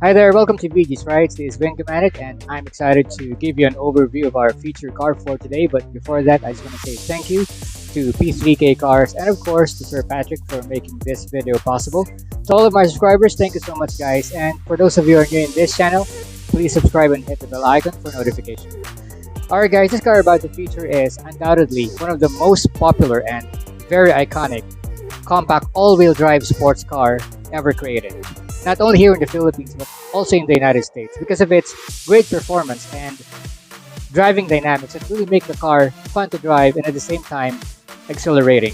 Hi there, welcome to BG's Rides. This is gumanit, and I'm excited to give you an overview of our featured car for today. But before that, I just want to say thank you to P3K Cars and of course to Sir Patrick for making this video possible. To all of my subscribers, thank you so much guys. And for those of you who are new in this channel, please subscribe and hit the bell icon for notification. Alright guys, this car about to feature is undoubtedly one of the most popular and very iconic compact all-wheel drive sports car ever created. Not only here in the Philippines, but also in the United States because of its great performance and driving dynamics that really make the car fun to drive and at the same time exhilarating.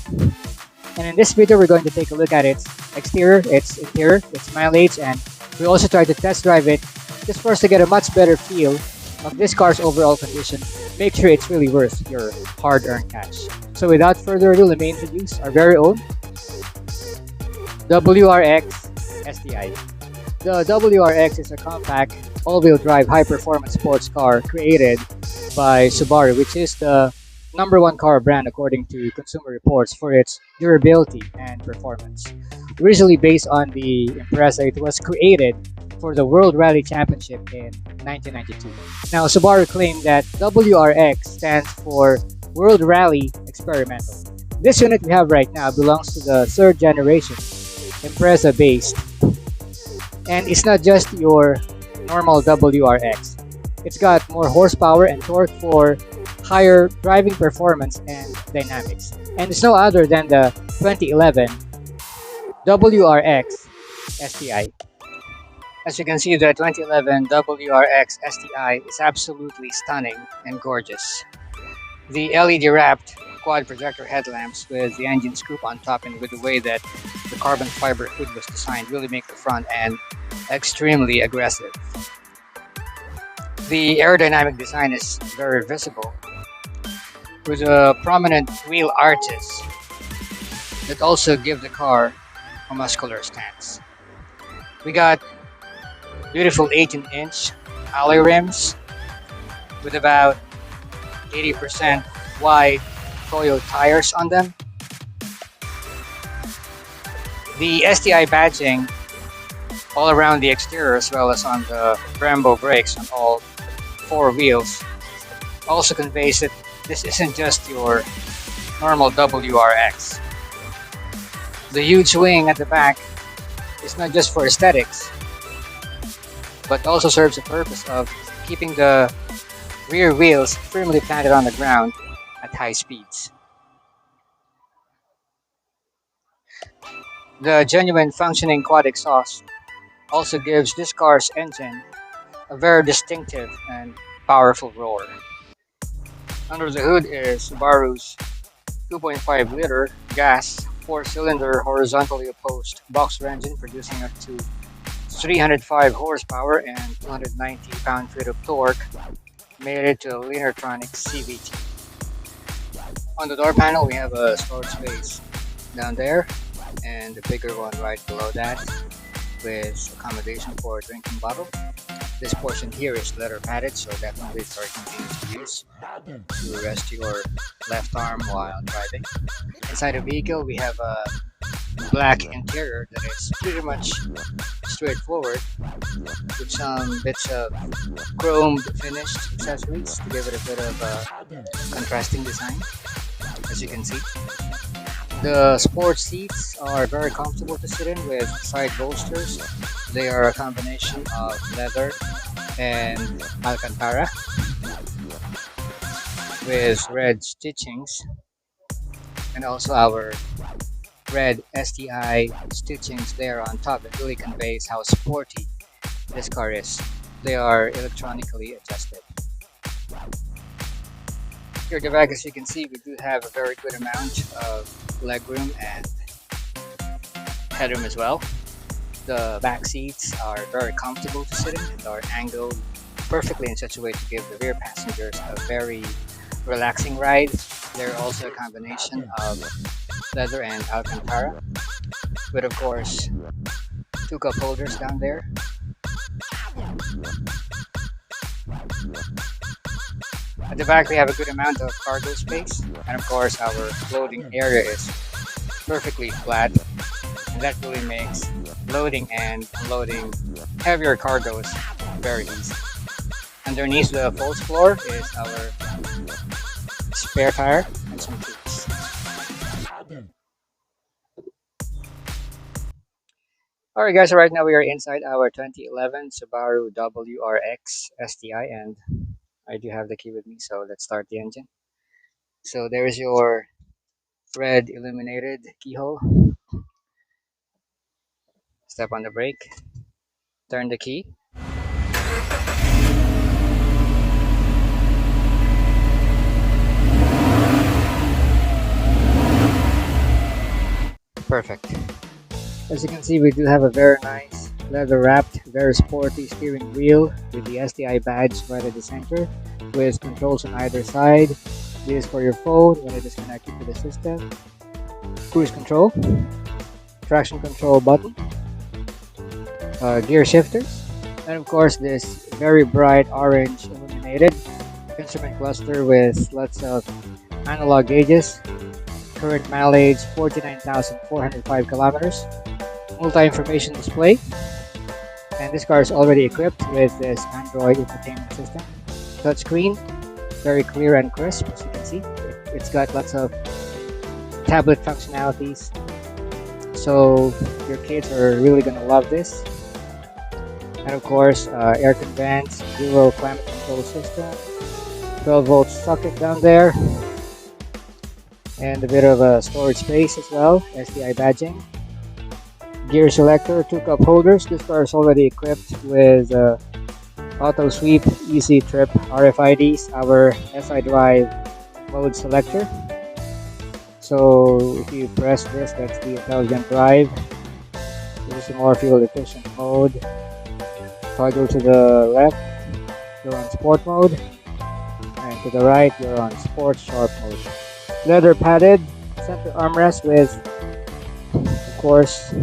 And in this video, we're going to take a look at its exterior, its interior, its mileage, and we also try to test drive it just for us to get a much better feel of this car's overall condition. Make sure it's really worth your hard-earned cash. So without further ado, let me introduce our very own WRX STI. The WRX is a compact all-wheel drive high-performance sports car created by Subaru, which is the #1 car brand according to Consumer Reports for its durability and performance. Originally based on the Impreza, it was created for the World Rally Championship in 1992. Now, Subaru claimed that WRX stands for World Rally Experimental. This unit we have right now belongs to the 3rd generation Impreza based, and it's not just your normal WRX. It's got more horsepower and torque for higher driving performance and dynamics, and it's no other than the 2011 WRX STI. As you can see, the 2011 WRX STI is absolutely stunning and gorgeous. The LED wrapped quad projector headlamps with the engine scoop on top, and with the way that the carbon fiber hood was designed, really make the front end extremely aggressive. The aerodynamic design is very visible with a prominent wheel arches that also give the car a muscular stance. We got beautiful 18-inch alloy rims with about 80% wide Toyo tires on them. The STI badging all around the exterior as well as on the Brembo brakes on all 4 wheels also conveys that this isn't just your normal WRX. The huge wing at the back is not just for aesthetics, but also serves the purpose of keeping the rear wheels firmly planted on the ground at high speeds. The genuine functioning quad exhaust also gives this car's engine a very distinctive and powerful roar. Under the hood is Subaru's 2.5-liter gas 4-cylinder horizontally opposed boxer engine producing up to 305 horsepower and 290 pound-feet of torque, mated to a lineartronic CVT. On the door panel, we have a storage space down there and a bigger one right below that with accommodation for a drinking bottle. This portion here is leather padded, so definitely it's very convenient to use to rest your left arm while driving. Inside the vehicle, we have a black interior that is pretty much straightforward with some bits of chromed finished accessories to give it a bit of a contrasting design, as you can see. The sports seats are very comfortable to sit in with side bolsters. They are a combination of leather and Alcantara with red stitchings, and also our red STI stitchings there on top that really conveys how sporty this car is. They are electronically adjusted. Here at the back, as you can see, we do have a very good amount of legroom and headroom as well. The back seats are very comfortable to sit in and are angled perfectly in such a way to give the rear passengers a very relaxing ride. They're also a combination of leather and Alcantara, with of course 2 cup holders down there. At the back, we have a good amount of cargo space, and of course our loading area is perfectly flat, and that really makes loading and unloading heavier cargoes very easy. Underneath the false floor is our spare tire and some tubes. Alright guys, so right now we are inside our 2011 Subaru WRX STI, and I do have the key with me, so let's start the engine. So there's your red illuminated keyhole. Step on the brake, turn the key. Perfect. As you can see, we do have a very nice leather wrapped, very sporty steering wheel with the STI badge right at the center, with controls on either side. This is for your phone when it is connected to the system. Cruise control, traction control button, gear shifters, and of course this very bright orange illuminated instrument cluster with lots of analog gauges. Current mileage 49,405 kilometers. Multi-information display, and this car is already equipped with this Android infotainment system. Touchscreen, very clear and crisp, as you can see. It's got lots of tablet functionalities, so your kids are really gonna love this. And of course, aircon vents, dual climate control system, 12-volt socket down there, and a bit of a storage space as well. STI badging. Gear selector, 2 cup holders. This car is already equipped with auto sweep, easy trip RFIDs, our SI drive mode selector. So if you press this, that's the intelligent drive. This is a more fuel efficient mode. Toggle to the left, you're on sport mode, and to the right, you're on sport sharp mode. Leather padded center armrest with, of course,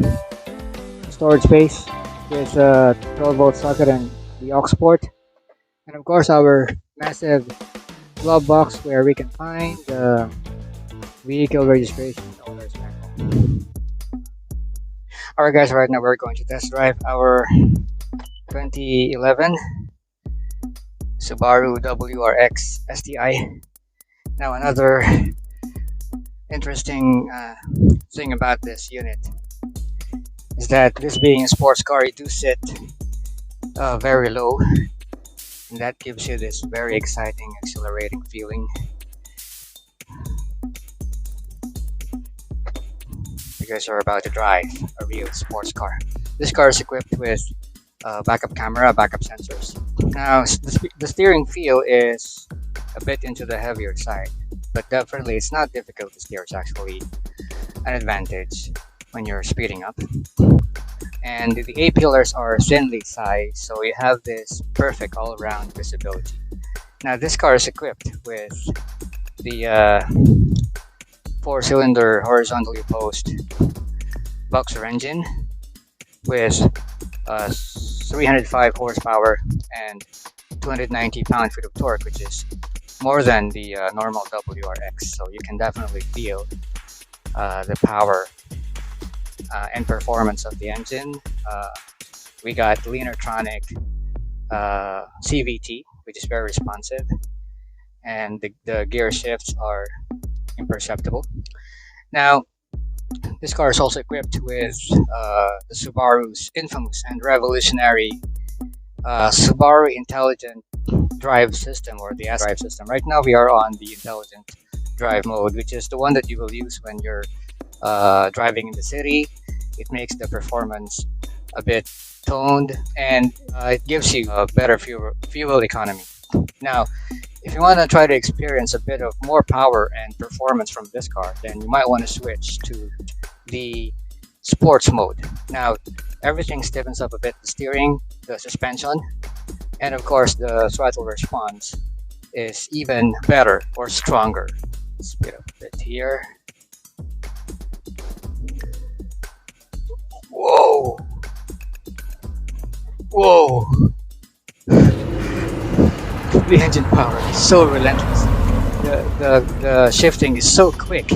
storage space with a 12-volt socket and the aux port, and of course our massive glove box where we can find the vehicle registration and owner's manual. Alright guys, right now we're going to test drive our 2011 Subaru WRX STI. Now another interesting thing about this unit is that this being a sports car, you do sit very low, and that gives you this very exciting, exhilarating feeling because you're about to drive a real sports car. This car is equipped with backup camera, backup sensors. Now the steering feel is a bit into the heavier side, but definitely it's not difficult to steer. It's actually an advantage when you're speeding up. And the A-pillars are thinly sized, so you have this perfect all-around visibility. Now this car is equipped with the 4-cylinder horizontally opposed boxer engine with 305 horsepower and 290 pound-feet of torque, which is more than the normal WRX, so you can definitely feel the power and performance of the engine. We got lineartronic CVT, which is very responsive, and the gear shifts are imperceptible. Now this car is also equipped with the Subaru's infamous and revolutionary Subaru Intelligent Drive System, or the S-Drive system. Right now we are on the Intelligent Drive mode, which is the one that you will use when you're driving in the city. It makes the performance a bit toned, and it gives you a better fuel economy. Now if you want to try to experience a bit of more power and performance from this car, then you might want to switch to the sports mode. Now everything stiffens up a bit: the steering, the suspension, and of course the throttle response is even better or stronger. Speed up a bit here. Whoa! Whoa! The engine power is so relentless. The shifting is so quick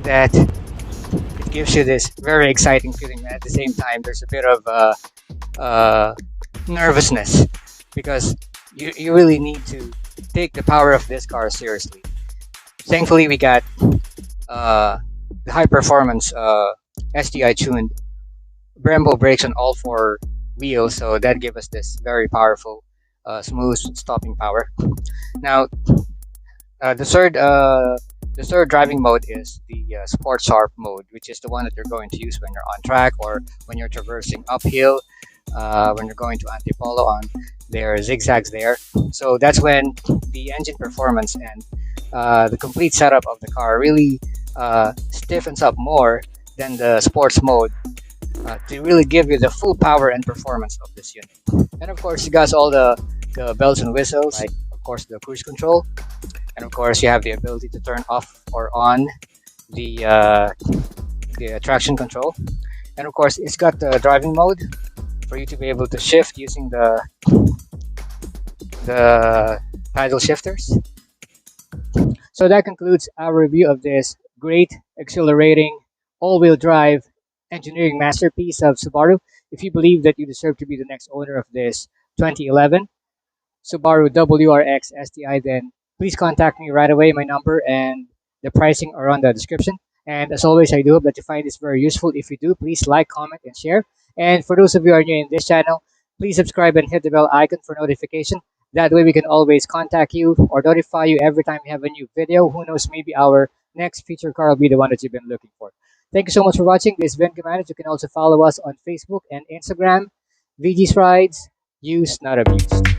that it gives you this very exciting feeling. And at the same time, there's a bit of uh, nervousness because you really need to take the power of this car seriously. Thankfully, we got the high performance STI tuned Brembo brakes on all four wheels, so that gave us this very powerful, smooth stopping power. Now, uh, the third uh, the third driving mode is the Sport Sharp mode, which is the one that you're going to use when you're on track or when you're traversing uphill, when you're going to Antipolo on their zigzags there. So that's when the engine performance and the complete setup of the car really stiffens up more than the sports mode to really give you the full power and performance of this unit. And of course, you got all the bells and whistles, like of course the cruise control, and of course you have the ability to turn off or on the uh, the traction control. And of course, it's got the driving mode for you to be able to shift using the paddle shifters. So that concludes our review of this great, exhilarating, all-wheel drive engineering masterpiece of Subaru. If you believe that you deserve to be the next owner of this 2011 Subaru WRX STI, then please contact me right away. My number and the pricing are on the description. And as always, I do hope that you find this very useful. If you do, please like, comment, and share. And for those of you who are new in this channel, please subscribe and hit the bell icon for notification. That way we can always contact you or notify you every time we have a new video. Who knows, maybe our next feature car will be the one that you've been looking for. Thank you so much for watching. This is Ben Gumanit. You can also follow us on Facebook and Instagram. VG's Rides, used, not abused.